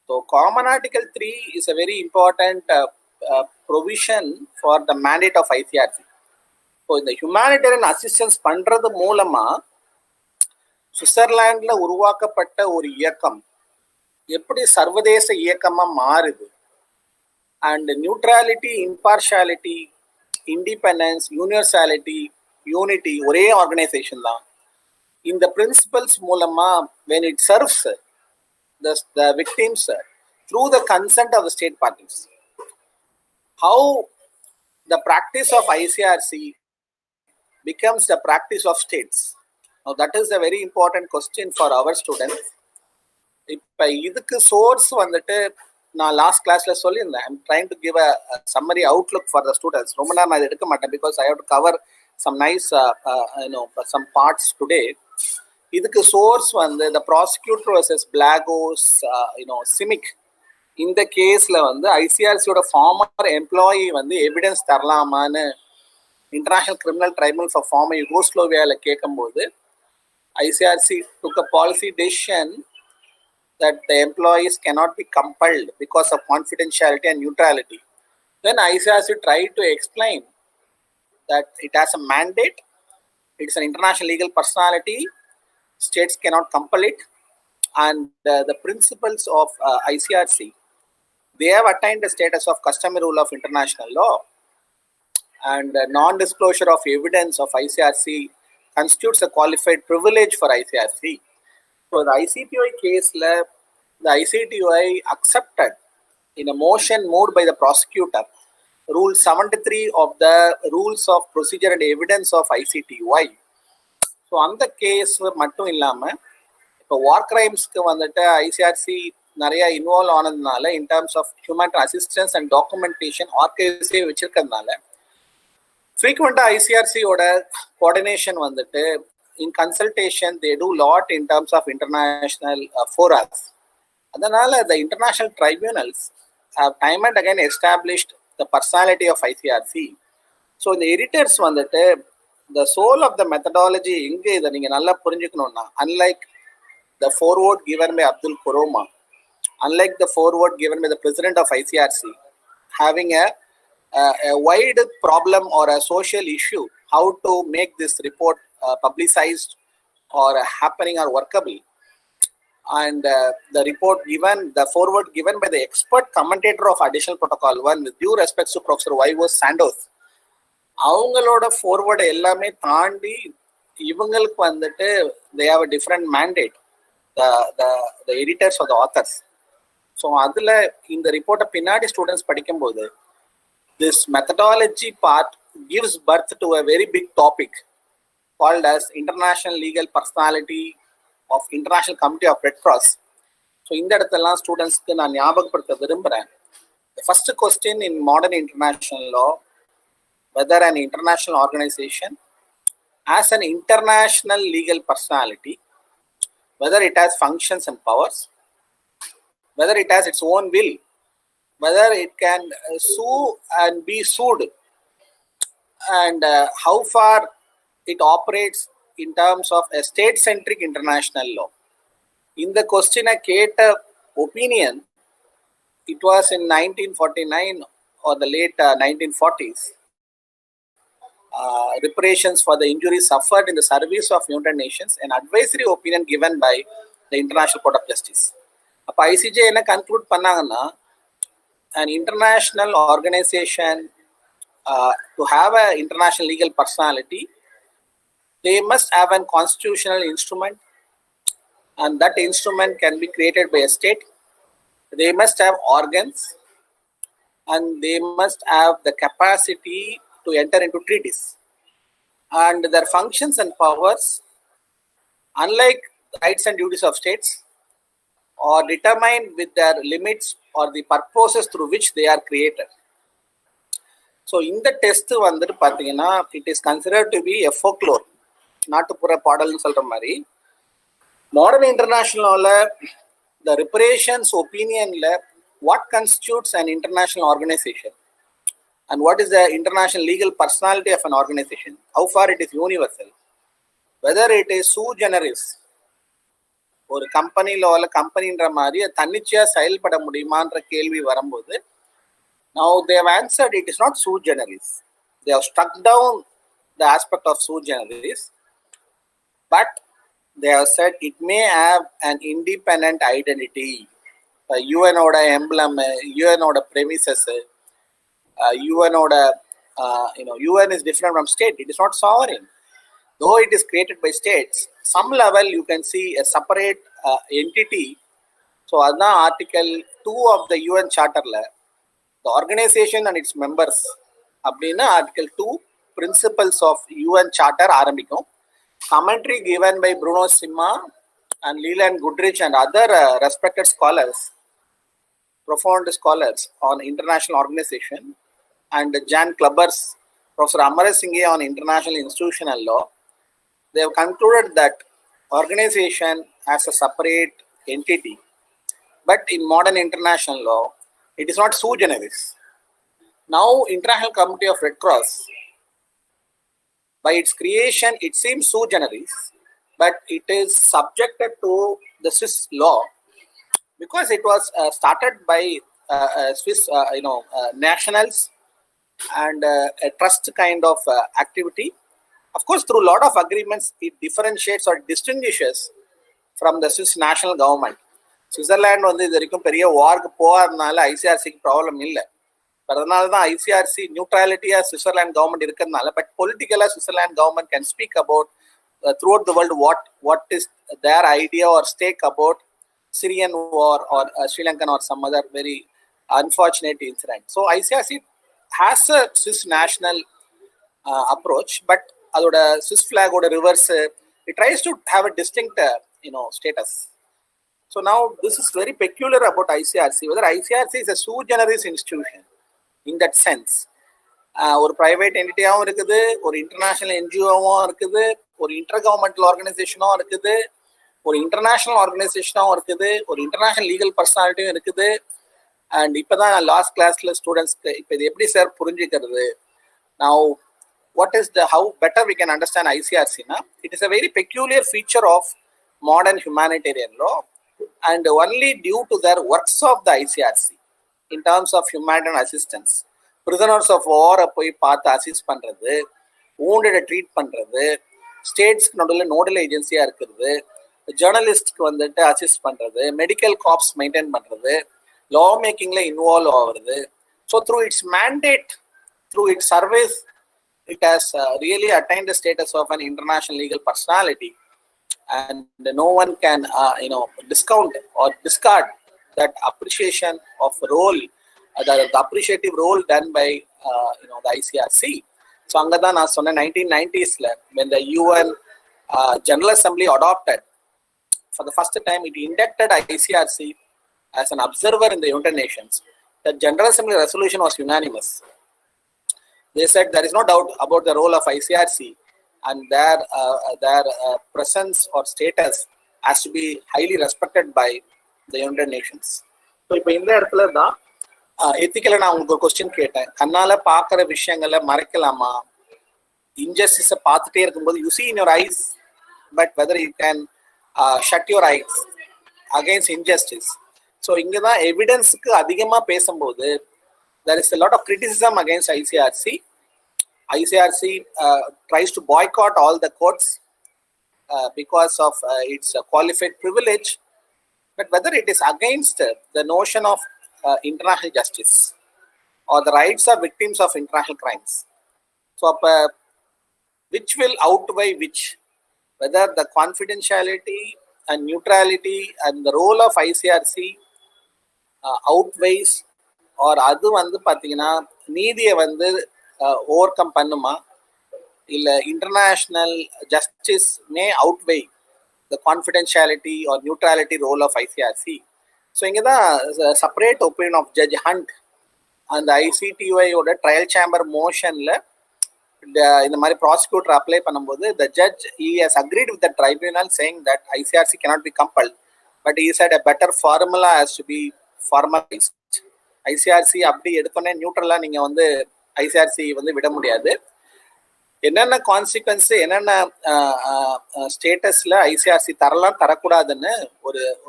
So Common Article 3 is a very important provision for the mandate of ICRC. So இந்த humanitarian assistance பண்றது மூலமா சுவிட்சர்லாந்துல உருவாக்கப்பட்ட ஒரு இயக்கம் எப்படி சர்வதேச இயக்கமா மாறுது, and neutrality, impartiality, independence, universality, unity ஒரே ஆர்கனைசேஷன் தான். இந்த பிரின்சிபல்ஸ் மூலமா when it serves the victims through the consent of the state parties, how the practice of ICRC becomes the practice of states. Now that is a very important question for our students. இப்போ இதுக்கு source வந்துட்டு நான் last கிளாஸ்ல சொல்லியிருந்தேன். I'm trying to give a summary outlook for the students. ரொம்ப நேரம் நான் எடுக்க மாட்டேன் because I have to cover some nice some parts today. இதுக்கு சோர்ஸ் வந்து the prosecutor versus Blagoje Simic. இந்த கேஸ்ல வந்து ஐசிஆர்சியோட ஃபார்மர் எம்ப்ளாயி வந்து எவிடன்ஸ் தரலாமான்னு International Criminal Tribunal for former யூகோஸ்லோவியாவில் கேட்கும்போது ICRC took a policy decision that the employees cannot be compelled because of confidentiality and neutrality. Then ICRC tried to explain that it has a mandate, it's an international legal personality, states cannot compel it, and the principles of ICRC, they have attained the status of customary rule of international law, and non-disclosure of evidence of ICRC constitutes a qualified privilege for ICRC. So the ICTY case, the ICTY accepted in a motion moved by the prosecutor Rule 73 of the Rules of Procedure and Evidence of ICTY. So on the case மட்டும் இல்லாம இப்போ வார் கிரைம்ஸ்க்கு வந்துட்டு ICRC நிறைய involve ஆனதுனால in terms of humanitarian assistance and documentation ஆர்கைவ்ஸே வச்சிருக்கிறதுனால ஃப்ரீக்வெண்டா ஐசிஆர்சியோட கோஆர்டினேஷன் வந்துட்டு in consultation they do lot in terms of international forums. Adanala the international tribunals have time and again established the personality of ICRC. So in the editors vandute the soul of the methodology inge idha neenga nalla purinjikkanona, unlike the foreword given by Abdul Kuroma, unlike the foreword given by the president of ICRC, having a wide problem or a social issue, how to make this report publicized or happening or workable, and the report given, the forward given by the expert commentator of additional protocol 1 with due respects to Professor Y.O. Sandoz, avangaloda forward ellame taandi ivangalukku vandute they have a different mandate, the editors or the authors. So adula in the report pinnadi students padikumbodhu this methodology part gives birth to a very big topic called as international legal personality of International Committee of Red Cross. So இந்த இடத்தெல்லாம் ஸ்டூடெண்ட்ஸ்க்கு நான் ஞாபகப்படுத்த விரும்புகிறேன். The first question in modern international law, whether an international organization has an international legal personality, whether it has functions and powers, whether it has its own will, whether it can sue and be sued, and how far it operates in terms of a state-centric international law. In the question I gave opinion, it was in 1949 or the late 1940s. Reparations for the injuries suffered in the service of United Nations, an advisory opinion given by the International Court of Justice. அப்போ ICJ என்ன conclude பண்ணாங்கன்னா, an international organization to have an international legal personality, they must have a constitutional instrument, and that instrument can be created by a state. They must have organs, and they must have the capacity to enter into treaties. And their functions and powers, unlike the rights and duties of states, are determined with their limits or the purposes through which they are created. So in the test வந்துட்டு பார்த்தீங்கன்னா it is considered to be a folklore, நாட்டுப்புற பாடல்னு சொல்ற மாதிரி. Modern இன்டர்நேஷனல்ல the reparations opinionல what constitutes an international organization and what is the international legal personality of an organization, how far it is universal, whether it is sui generis, ஒரு கம்பெனியில் உள்ள கம்பெனின்ற மாதிரி தன்னிச்சையாக செயல்பட முடியுமான்ற கேள்வி வரும்போது, now they have answered it is not sui generis. They have struck down the aspect of sui generis, but they have said it may have an independent identity. UNOட emblem, UNOட premises, UNOட UN is different from state. It is not sovereign. Though it is created by states, some level you can see a separate entity. So adha article 2 of the UN charter la the organization and its members அப்படின்னா article 2 principles of UN charter ஆரம்பிக்கும். Commentary given by Bruno Simma and Leland Goodrich and other respected scholars, profound scholars on international organization, and Jan Klubbers, Professor Amar Singhe on international institutional law. They have concluded that organization as a separate entity, but in modern international law, it is not sui generis. Now, International Committee of Red Cross, by its creation, it seems sui generis, but it is subjected to the Swiss law because it was started by Swiss, nationals and a trust kind of activity. Of course, through a lot of agreements, it differentiates or distinguishes from the Swiss national government. Switzerland வந்து இது வரைக்கும் பெரிய வார்க்கு போகிறதுனால ஐசிஆர்சிக்கு problem இல்லை. அதனால தான் ICRC நியூட்ரலிட்டியாக Switzerland government இருக்கிறதுனால, பட் பொலிட்டிக்கலாக Switzerland government can speak about throughout the world what is their idea or stake about Syrian war or Sri Lankan or some other very unfortunate incident. So ICRC has a Swiss national approach, but adoda Swiss flag oda reverse it tries to have a distinct status. So now this is very peculiar about ICRC, whether ICRC is a sui generis institution in that sense. ஒரு private என்டிட்டியாகவும் இருக்குது, ஒரு international என்ஜிஓவும் இருக்குது, ஒரு inter governmental ஆர்கனைசேஷனும் இருக்குது, ஒரு international ஆர்கனைசேஷனாகவும் இருக்குது, ஒரு international legal பர்சனாலிட்டியும் இருக்குது. அண்ட் இப்போ தான் லாஸ்ட் கிளாஸில் ஸ்டூடெண்ட்ஸ்க்கு இப்போ இது எப்படி சார் புரிஞ்சுக்கிறது? Now, what is how better we can understand ICRC? It is a very peculiar feature of modern humanitarian law, and only due to their works of the ICRC in terms of humanitarian assistance, prisoners of war போய் பார்த்து assist பண்ணுறது, wounded treat பண்ணுறது, ஸ்டேட்ஸ்க்கு நடுவில் nodal ஏஜென்சியாக இருக்கிறது, ஜேர்னலிஸ்ட்க்கு வந்துட்டு assist பண்ணுறது, medical cops maintain பண்ணுறது, law making involved ஆகுறது. So through its mandate, through its service, it has really attained the status of an international legal personality, and no one can discount or discard that appreciation of role, the appreciative role done by the ICRC. So anga da na sonna 1990s la when the UN General Assembly adopted for the first time, it inducted ICRC as an observer in the United Nations. The General Assembly resolution was unanimous. They said there is no doubt about the role of ICRC, and their presence or status has to be highly respected by the United Nations. So இப்போ இந்த இடத்துல தான் எத்திக்கல நான் உங்களுக்கு ஒரு question கேட்டேன், கண்ணால பார்க்குற விஷயங்களை மறைக்கலாமா? இன்ஜஸ்டிஸை பார்த்துட்டே இருக்கும்போது you see in your eyes, but whether you can shut your eyes against injustice. So இங்கே தான் எவிடன்ஸுக்கு அதிகமாக பேசும்போது there is a lot of criticism against ICRC. ICRC tries to boycott all the courts because of its qualified privilege, but whether it is against the notion of international justice or the rights of victims of international crimes. So which will outweigh which? Whether the confidentiality and neutrality and the role of ICRC outweighs, or அது வந்து பார்த்தீங்கன்னா நீதியை வந்து over come பண்ணுமா, இல்லை international justice may outweigh the confidentiality or neutrality role of ICRC. So இங்கே தான் separate opinion of judge Hunt அந்த ஐசிடிஒயோட ட்ரையல் சேம்பர் மோஷனில் இந்த மாதிரி ப்ராசிக்யூட்டர் அப்ளை பண்ணும்போது the judge he has agreed with the tribunal saying that ICRC cannot be compelled, but he said a better formula has to be formalized. ICRC அப்படி எடுத்தோன்னே நியூட்ரலாக நீங்கள் வந்து ஐசிஆர்சி வந்து விட முடியாது. என்னென்ன கான்சிக்வன்ஸ், என்னென்ன ஸ்டேட்டஸ்ல ஐசிஆர்சி தரலாம் தரக்கூடாதுன்னு ஒரு